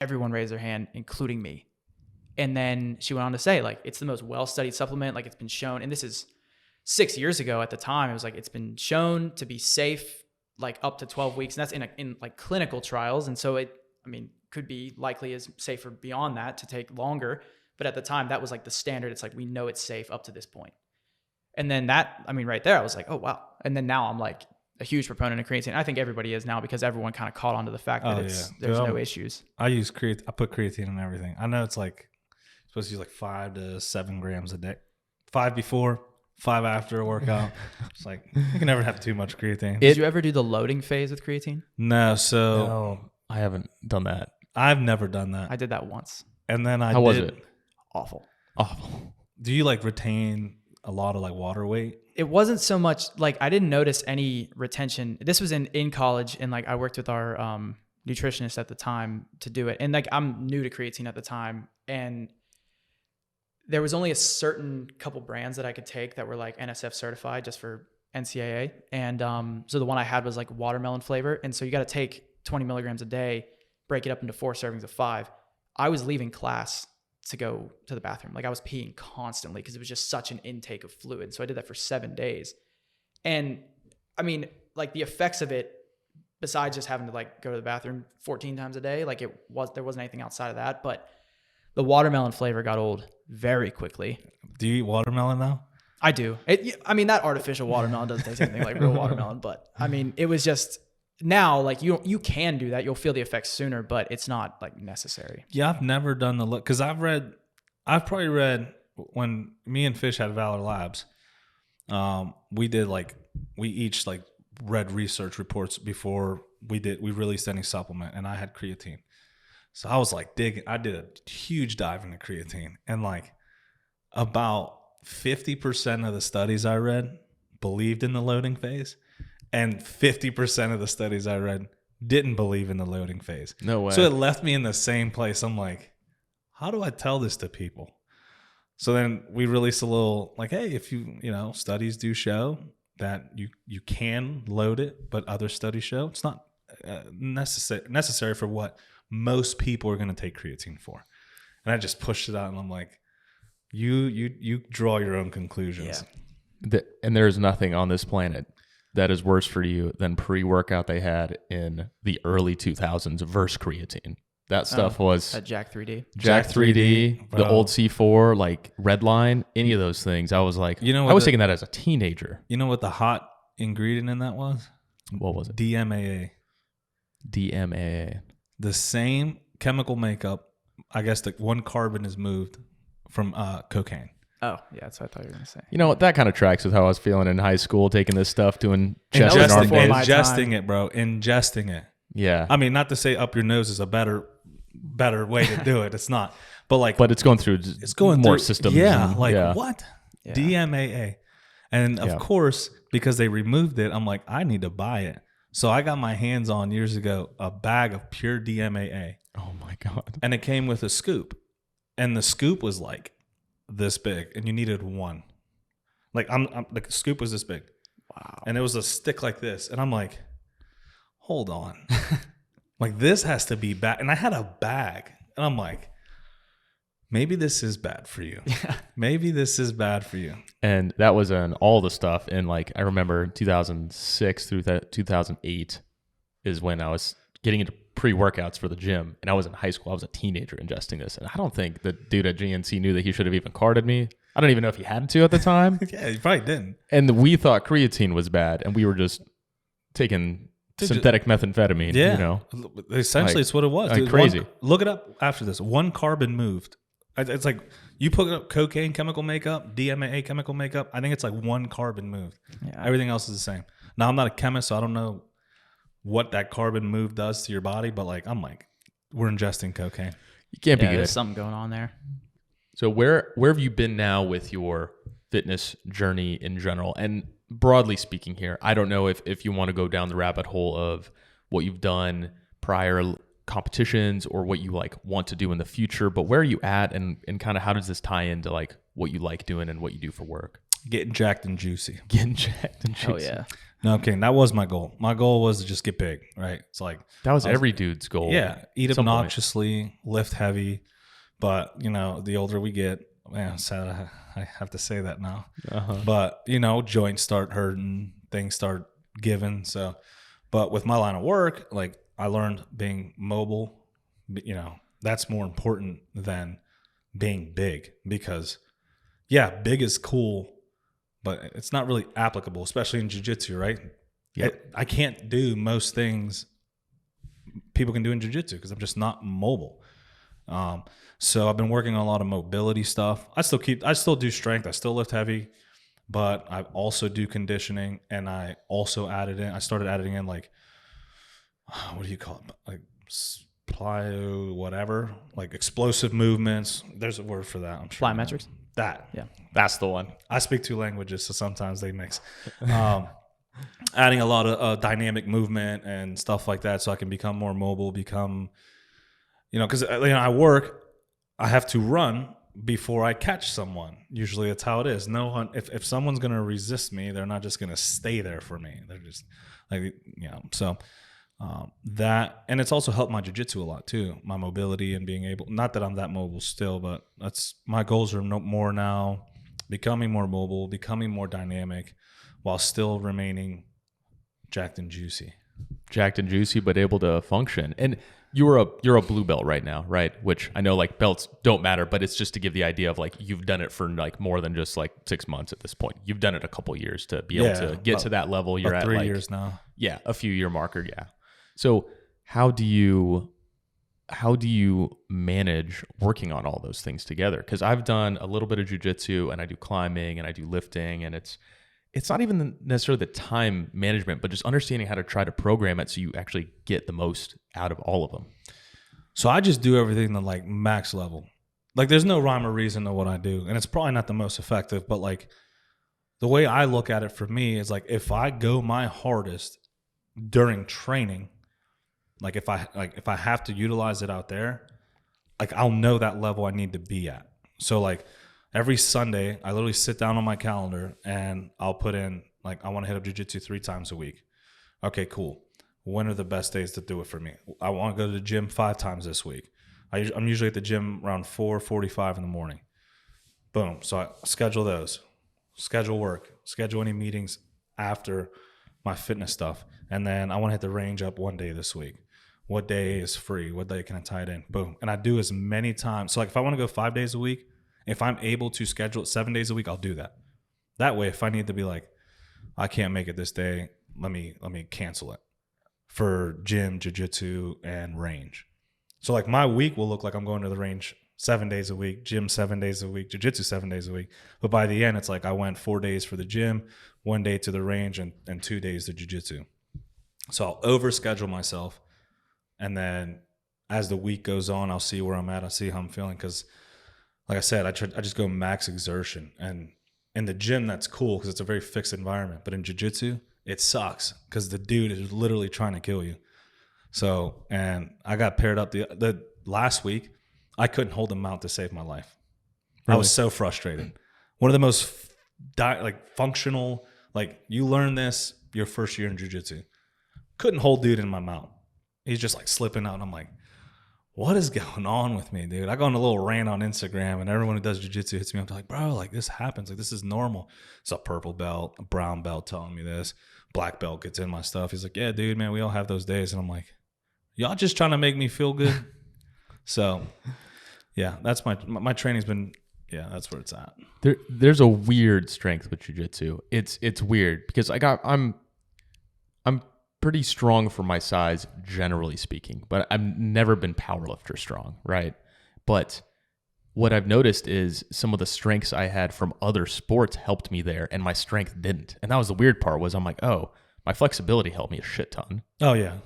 everyone raised their hand, including me. And then she went on to say, like, it's the most well-studied supplement. Like, it's been shown, and this is 6 years ago at the time. It was like, it's been shown to be safe, like up to 12 weeks. And that's in like clinical trials. And so could be likely as safer beyond that to take longer. But at the time, that was like the standard. It's like, we know it's safe up to this point. And then right there, I was like, oh, wow. And then now I'm like a huge proponent of creatine. I think everybody is now, because everyone kind of caught on to the fact that there's no issues. I use creatine. I put creatine in everything. I know it's like, supposed to use like 5 to 7 grams a day. 5 before, 5 after a workout. It's like, you can never have too much creatine. Did you ever do the loading phase with creatine? No, I haven't done that. I've never done that. I did that once. And then How was it? Awful. Do you like retain a lot of like water weight? It wasn't so much like, I didn't notice any retention. This was in college, and like I worked with our nutritionist at the time to do it. And like, I'm new to creatine at the time, and there was only a certain couple brands that I could take that were like NSF certified just for NCAA. And so the one I had was like watermelon flavor. And so you got to take 20 milligrams a day, break it up into 4 servings of 5. I was leaving class to go to the bathroom. Like, I was peeing constantly because it was just such an intake of fluid. So I did that for 7 days. And I mean, like, the effects of it, besides just having to like go to the bathroom 14 times a day, like there wasn't anything outside of that. But the watermelon flavor got old very quickly. Do you eat watermelon now? I do. That artificial watermelon doesn't taste anything like real watermelon, but I mean, it was just, now, like, you can do that. You'll feel the effects sooner, but it's not like necessary. Yeah, I've never done the look, because I've probably read, when me and Fish had Valor Labs, we each like read research reports before we released any supplement, and I had creatine. So I was like I did a huge dive into creatine, and like about 50% of the studies I read believed in the loading phase, and 50% of the studies I read didn't believe in the loading phase. No way. So it left me in the same place. I'm like, how do I tell this to people? So then we released a little like, hey, if studies do show that you can load it, but other studies show it's not necessary for what most people are going to take creatine for. And I just pushed it out, and I'm like, you draw your own conclusions. Yeah. And there's nothing on this planet that is worse for you than pre-workout they had in the early 2000s versus creatine. That stuff was Jack 3D. Jack 3D, the old C4, like Redline, any of those things. I was like, I was taking that as a teenager. You know what the hot ingredient in that was? What was it? DMAA. DMAA. The same chemical makeup. I guess the one carbon is moved from cocaine. Oh, yeah, that's what I thought you were going to say. You know what? That kind of tracks with how I was feeling in high school, taking this stuff, doing chest and arm days. Ingesting it, bro. Ingesting it. Yeah. I mean, not to say up your nose is a better way to do it. It's not. But it's going through more systems. Yeah. What? Yeah. DMAA. And of course, because they removed it, I'm like, I need to buy it. So I got my hands on years ago a bag of pure DMAA. Oh my God. And it came with a scoop. And the scoop was like this big, and you needed one. Like the scoop was this big. Wow. And it was a stick like this. And I'm like, hold on. Like, this has to be bad. And I had a bag. And I'm like, maybe this is bad for you. Yeah. Maybe this is bad for you. And that was in all the stuff. And like, I remember 2006 through 2008 is when I was getting into pre-workouts for the gym. And I was in high school. I was a teenager ingesting this. And I don't think the dude at GNC knew that he should have even carded me. I don't even know if he had to at the time. Yeah, he probably didn't. And we thought creatine was bad. And we were just taking synthetic methamphetamine. Yeah. You know? Essentially, it's what it was. Like dude. crazy. Look it up after this. One carbon moved. It's like you put up cocaine chemical makeup, DMAA chemical makeup. I think it's like one carbon moved. Yeah. Everything else is the same. Now, I'm not a chemist, so I don't know what that carbon move does to your body, but like, I'm like, we're ingesting cocaine. You can't be good. There's something going on there. So where have you been now with your fitness journey in general? And broadly speaking here, I don't know if you want to go down the rabbit hole of what you've done prior competitions or what you like want to do in the future, but where are you at and kind of how does this tie into like what you like doing and what you do for work? Getting jacked and juicy. Getting jacked and juicy. Oh yeah. No, okay, that was my goal. My goal was to just get big, right? It's like That was every dude's goal. yeah, eat at some point. obnoxiously, lift heavy, but the older we get, man, sad I have to say that now. But joints start hurting, things start giving. So, but with my line of work, like I learned being mobile, that's more important than being big because yeah, big is cool, but it's not really applicable, especially in jiu-jitsu, right? Yep. I can't do most things people can do in jiu-jitsu because I'm just not mobile. So I've been working on a lot of mobility stuff. I still do strength. I still lift heavy, but I also do conditioning, and I also started adding in like, what do you call it? Like plyo, whatever, like explosive movements. There's a word for that. I'm sure. Plyometrics? That. Yeah. That's the one. I speak 2 languages, so sometimes they mix. Adding a lot of dynamic movement and stuff like that so I can become more mobile, because I work, I have to run before I catch someone. Usually that's how it is. No one, if someone's going to resist me, they're not just going to stay there for me. They're just like, so that, and it's also helped my jiu-jitsu a lot too, my mobility and being able, not that I'm that mobile still, but that's my goals are more now, becoming more mobile, becoming more dynamic while still remaining jacked and juicy, but able to function. And you're a blue belt right now, right? Which I know like belts don't matter, but it's just to give the idea of like you've done it for like more than just like 6 months at this point. You've done it a couple years to be able to get to that level. You're at 3 years now. Yeah, a few year marker. Yeah. So how do you manage working on all those things together? Because I've done a little bit of jiu-jitsu and I do climbing and I do lifting, and it's not even necessarily the time management, but just understanding how to try to program it so you actually get the most out of all of them. So I just do everything to like max level. Like there's no rhyme or reason to what I do. And it's probably not the most effective, but like the way I look at it for me is like if I go my hardest during training, like if I have to utilize it out there, like I'll know that level I need to be at. So like every Sunday, I literally sit down on my calendar and I'll put in, like, I want to hit up jiu-jitsu 3 times a week. Okay, cool. When are the best days to do it for me? I want to go to the gym 5 times this week. I'm usually at the gym around 4:45 in the morning. Boom. So I schedule those. Schedule work. Schedule any meetings after my fitness stuff. And then I want to hit the range up 1 day this week. What day is free? What day can I tie it in? Boom. And I do as many times. So like if I want to go 5 days a week, if I'm able to schedule it 7 days a week, I'll do that. That way, if I need to be like, I can't make it this day, let me cancel it for gym, jiu-jitsu, and range. So like my week will look like I'm going to the range 7 days a week, gym 7 days a week, jiu-jitsu 7 days a week. But by the end, it's like I went 4 days for the gym, 1 day to the range, and 2 days to jiu-jitsu. So I'll overschedule myself. And then as the week goes on, I'll see where I'm at. I'll see how I'm feeling. Because like I said, I just go max exertion. And in the gym, that's cool because it's a very fixed environment. But in jiu-jitsu, it sucks because the dude is literally trying to kill you. So, and I got paired up the last week. I couldn't hold a mount to save my life. Really? I was so frustrated. One of the most functional, like you learn this your first year in jiu-jitsu. Couldn't hold dude in my mount. He's just like slipping out. And I'm like, what is going on with me, dude? I go on a little rant on Instagram and everyone who does jiu-jitsu hits me up. They're like, bro, like this happens. Like this is normal. It's a purple belt, a brown belt telling me this. Black belt gets in my stuff. He's like, yeah, dude, man, we all have those days. And I'm like, y'all just trying to make me feel good. So yeah, that's my training's been, yeah, that's where it's at. There's a weird strength with jiu-jitsu. It's weird because I'm pretty strong for my size, generally speaking, but I've never been powerlifter strong, right? But what I've noticed is some of the strengths I had from other sports helped me there, and my strength didn't. And that was the weird part was I'm like, oh, my flexibility helped me a shit ton. Oh, yeah.